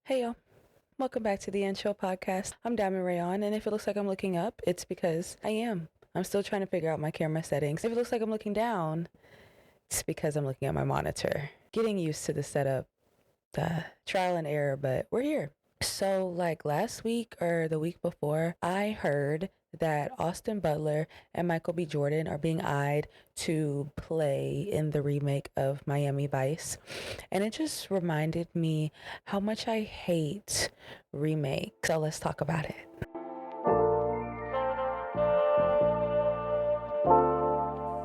Hey y'all, welcome back to the End Show podcast. I'm Diamond Rayon, and if it looks like I'm looking up, it's because I am. I'm still trying to figure out my camera settings. If it looks like I'm looking down, it's because I'm looking at my monitor. Getting used to the setup, the trial and error, but we're here. So like last week or the week before, I heard that Austin Butler and Michael B. Jordan are being eyed to play in the remake of Miami Vice. And it just reminded me how much I hate remakes. So let's talk about it.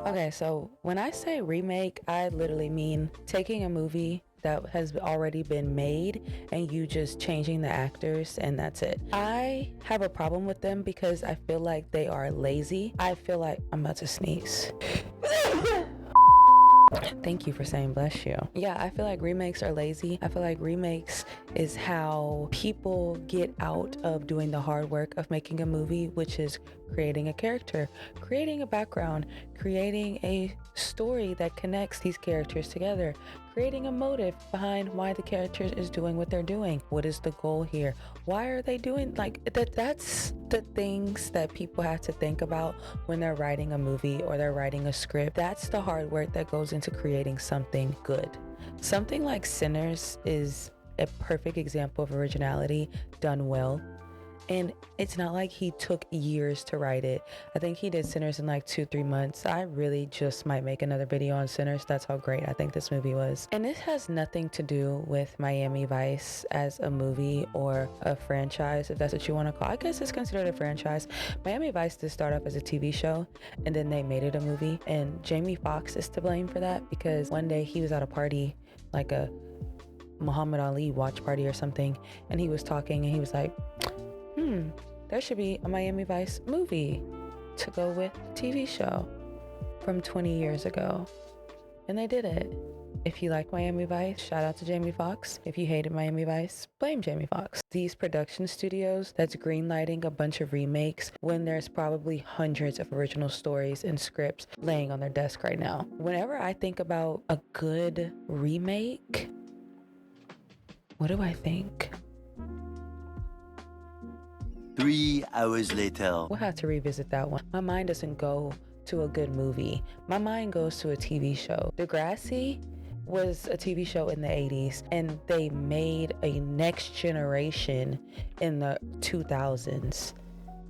Okay, so when I say remake, I literally mean taking a movie that has already been made and you just changing the actors and that's it. I have a problem with them because I feel like they are lazy. I feel like I'm about to sneeze. Thank you for saying bless you. Yeah, I feel like remakes are lazy. I feel like remakes is how people get out of doing the hard work of making a movie, which is creating a character, creating a background, creating a story that connects these characters together, creating a motive behind why the character is doing what they're doing. What is the goal here? Why are they doing like that? That's the things that people have to think about when they're writing a movie or they're writing a script. That's the hard work that goes into creating something good. Something like Sinners is a perfect example of originality done well. And it's not like he took years to write it. I think he did Sinners in like 2-3 months. I really just might make another video on Sinners. That's how great I think this movie was. And this has nothing to do with Miami Vice as a movie or a franchise, if that's what you want to call it. I guess it's considered a franchise. Miami Vice did start off as a TV show and then they made it a movie. And Jamie Foxx is to blame for that because one day he was at a party, like a Muhammad Ali watch party or something, and he was talking and he was like, there should be a Miami Vice movie to go with the TV show from 20 years ago. And they did it. If you like Miami Vice, shout out to Jamie Foxx. If you hated Miami Vice, blame Jamie Foxx. These production studios that's greenlighting a bunch of remakes when there's probably hundreds of original stories and scripts laying on their desk right now. Whenever I think about a good remake, what do I think? 3 hours later. We'll have to revisit that one. My mind doesn't go to a good movie. My mind goes to a TV show. Degrassi was a TV show in the 80s and they made a next generation in the 2000s.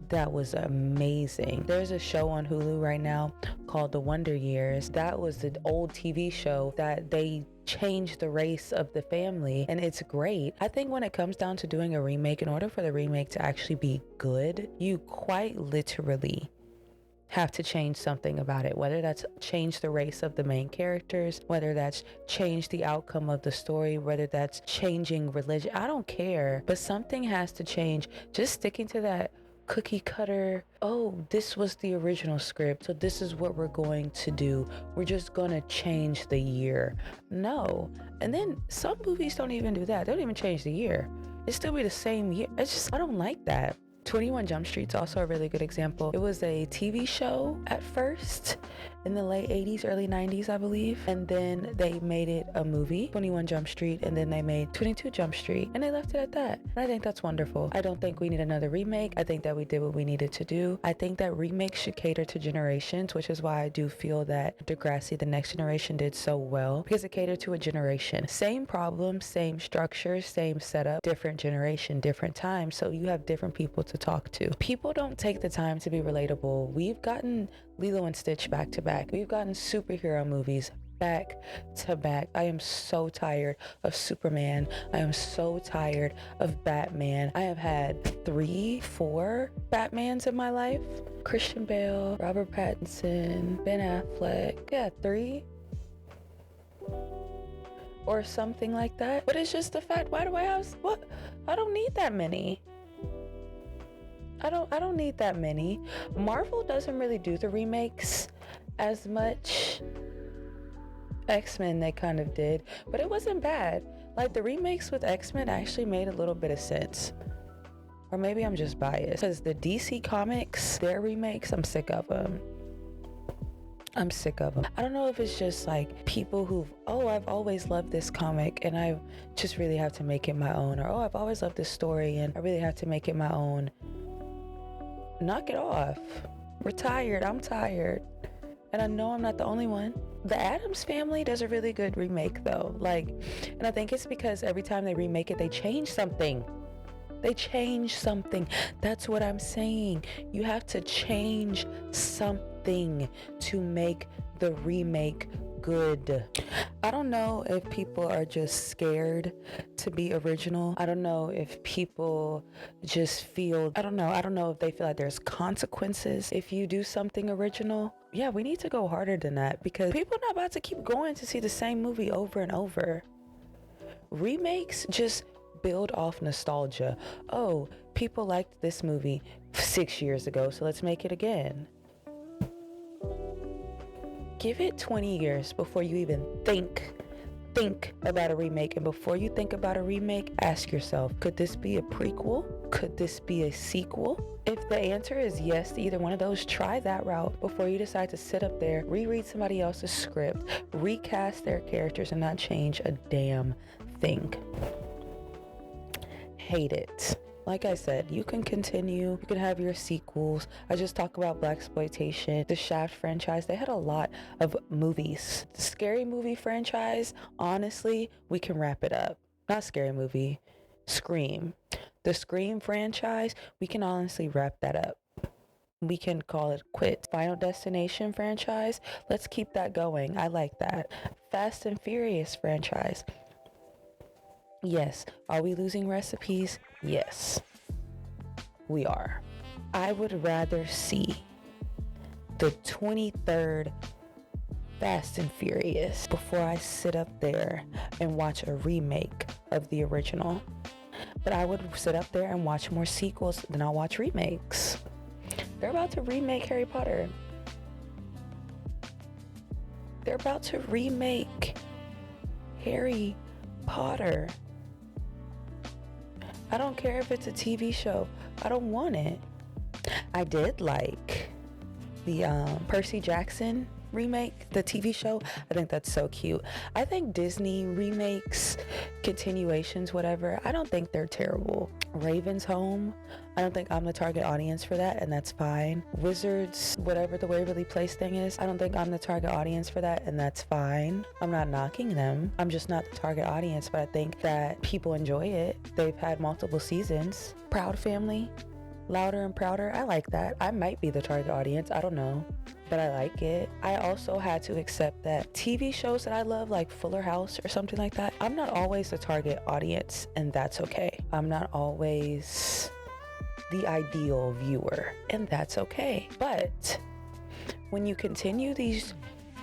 That was amazing. There's a show on Hulu right now called The Wonder Years. That was an old TV show that they changed the race of the family and it's great. I think when it comes down to doing a remake, in order for the remake to actually be good, you quite literally have to change something about it, whether that's change the race of the main characters, whether that's change the outcome of the story, whether that's changing religion. I don't care, but something has to change. Just sticking to that cookie cutter, oh, this was the original script, so this is what we're going to do. We're just gonna change the year. No. And then some movies don't even do that. They don't even change the year. It still be the same year. It's just, I don't like that. 21 Jump Street's also a really good example. It was a TV show at first in the late 80s, early 90s, I believe. And then they made it a movie, 21 Jump Street, and then they made 22 Jump Street, and they left it at that. And I think that's wonderful. I don't think we need another remake. I think that we did what we needed to do. I think that remakes should cater to generations, which is why I do feel that Degrassi, The Next Generation, did so well, because it catered to a generation. Same problem, same structure, same setup, different generation, different time. So you have different people to talk to. People don't take the time to be relatable. We've gotten Lilo and Stitch back to back. We've gotten superhero movies back to back. I am so tired of Superman. I am so tired of Batman. I have had 3-4 Batmans in my life. Christian Bale, Robert Pattinson, Ben Affleck. Yeah, 3 or something like that. But it's just the fact, why do I have, what? I don't need that many. I don't need that many. Marvel doesn't really do the remakes as much. X-Men, they kind of did, but it wasn't bad. Like the remakes with X-Men actually made a little bit of sense. Or maybe I'm just biased because the DC comics, their remakes, I'm sick of them. I'm sick of them. I don't know if it's just like people I've always loved this comic and I just really have to make it my own, or I've always loved this story and I really have to make it my own. Knock it off. We're tired. I'm tired. And I know I'm not the only one. The Addams Family does a really good remake though. And I think it's because every time they remake it, they change something. That's what I'm saying. You have to change something to make the remake good. I don't know if people are just scared to be original. I don't know if people just feel, I don't know if they feel like there's consequences if you do something original. Yeah, we need to go harder than that because people are not about to keep going to see the same movie over and over. Remakes just build off nostalgia. Oh, people liked this movie 6 years ago, so let's make it again. Give it 20 years before you even think about a remake. And before you think about a remake, ask yourself, could this be a prequel? Could this be a sequel? If the answer is yes to either one of those, try that route before you decide to sit up there, reread somebody else's script, recast their characters and not change a damn thing. Hate it. Like I said, you can continue, you can have your sequels. I just talk about blaxploitation, the Shaft franchise. They had a lot of movies. The Scary Movie franchise, honestly, we can wrap it up. Not Scary Movie, Scream. The Scream franchise, we can honestly wrap that up. We can call it quits. Final Destination franchise, let's keep that going. I like that. Fast and Furious franchise. Yes. Are we losing recipes? Yes, we are. I would rather see the 23rd Fast and Furious before I sit up there and watch a remake of the original. But I would sit up there and watch more sequels than I'll watch remakes. They're about to remake Harry Potter. They're about to remake Harry Potter. I don't care if it's a TV show. I don't want it. I did like the Percy Jackson remake, the TV show. I think that's so cute. I think Disney remakes, continuations, whatever, I don't think they're terrible. Raven's Home, I don't think I'm the target audience for that, and that's fine. Wizards, whatever the Waverly Place thing is, I don't think I'm the target audience for that, and that's fine. I'm not knocking them. I'm just not the target audience, but I think that people enjoy it. They've had multiple seasons. Proud Family, Louder and Prouder, I like that. I might be the target audience, I don't know, but I like it. I also had to accept that TV shows that I love, like Fuller House or something like that, I'm not always the target audience, and that's okay. I'm not always the ideal viewer, and that's okay. But when you continue these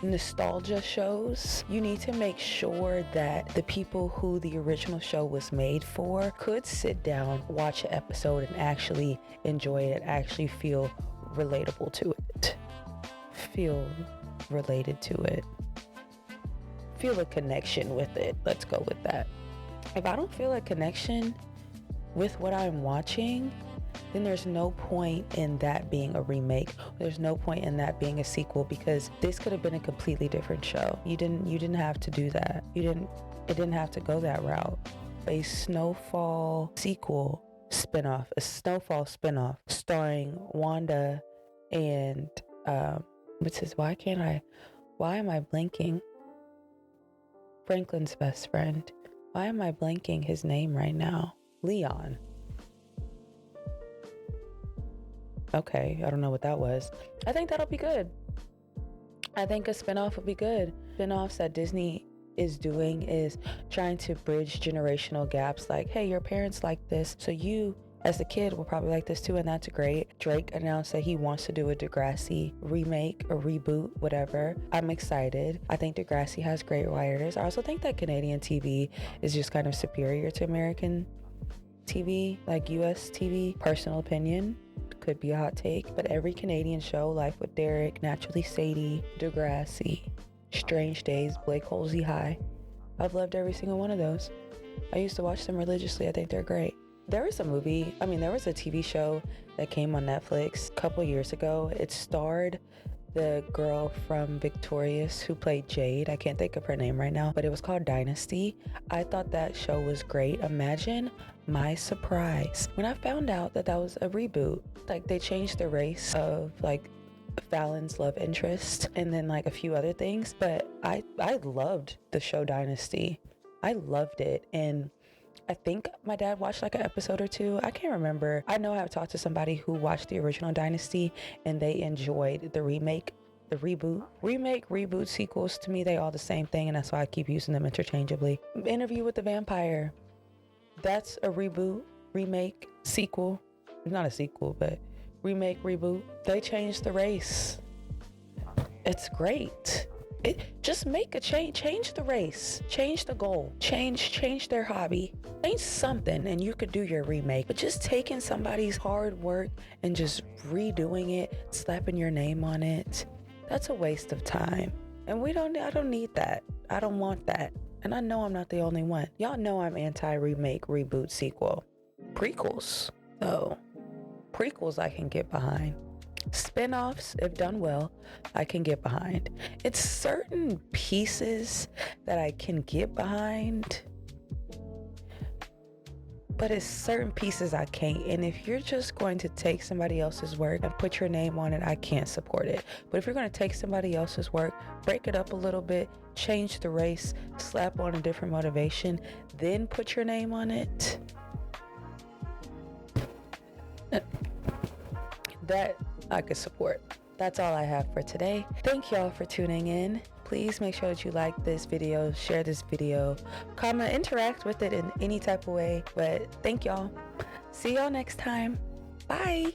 nostalgia shows, you need to make sure that the people who the original show was made for could sit down, watch an episode, and actually enjoy it, actually feel relatable to it. Feel related to it. Feel a connection with it. Let's go with that. If I don't feel a connection with what I'm watching, then there's no point in that being a remake. There's no point in that being a sequel, because this could have been a completely different show. You didn't have to do that. It didn't have to go that route. A Snowfall sequel spinoff, a Snowfall spinoff starring Wanda and why am I blanking? Franklin's best friend. Why am I blanking his name right now? Leon. Okay, I don't know what that was. I think that'll be good. I think a spinoff would be good. Spinoffs that Disney is doing is trying to bridge generational gaps, like, hey, your parents like this, so you as a kid will probably like this too, and that's great. Drake announced that he wants to do a Degrassi remake or reboot, whatever. I'm excited. I think Degrassi has great writers. I also think that Canadian TV is just kind of superior to American TV, like US TV. Personal opinion, could be a hot take, but every Canadian show, Life with Derek, Naturally Sadie, Degrassi, Strange Days, Blake Halsey High, I've loved every single one of those. I used to watch them religiously. I think they're great. There was a TV show that came on Netflix a couple years ago. It starred the girl from Victorious who played Jade. I can't think of her name right now, but it was called Dynasty. I thought that show was great. Imagine my surprise when I found out that that was a reboot. Like, they changed the race of like Fallon's love interest and then like a few other things, but I loved the show Dynasty. I loved it, and I think my dad watched like an episode or two. I can't remember. I know I've talked to somebody who watched the original Dynasty and they enjoyed the remake, the reboot. Reboot sequels, to me, they all the same thing, and that's why I keep using them interchangeably. Interview with the Vampire. That's a reboot, remake, sequel. Not a sequel, but remake, reboot. They changed the race. It's great. Just make a change the race, change the goal, change their hobby, change something, and you could do your remake. But just taking somebody's hard work and just redoing it, slapping your name on it, that's a waste of time. And I don't need that. I don't want that. And I know I'm not the only one. Y'all know I'm anti-remake, reboot, sequel. Prequels, though. Prequels I can get behind. Spin-offs, if done well, I can get behind. It's certain pieces that I can get behind, but it's certain pieces I can't. And if you're just going to take somebody else's work and put your name on it, I can't support it. But if you're going to take somebody else's work, break it up a little bit, change the race, slap on a different motivation, then put your name on it, that I could support. That's all I have for today. Thank y'all for tuning in. Please make sure that you like this video, share this video, comment, interact with it in any type of way. But thank y'all. See y'all next time. Bye.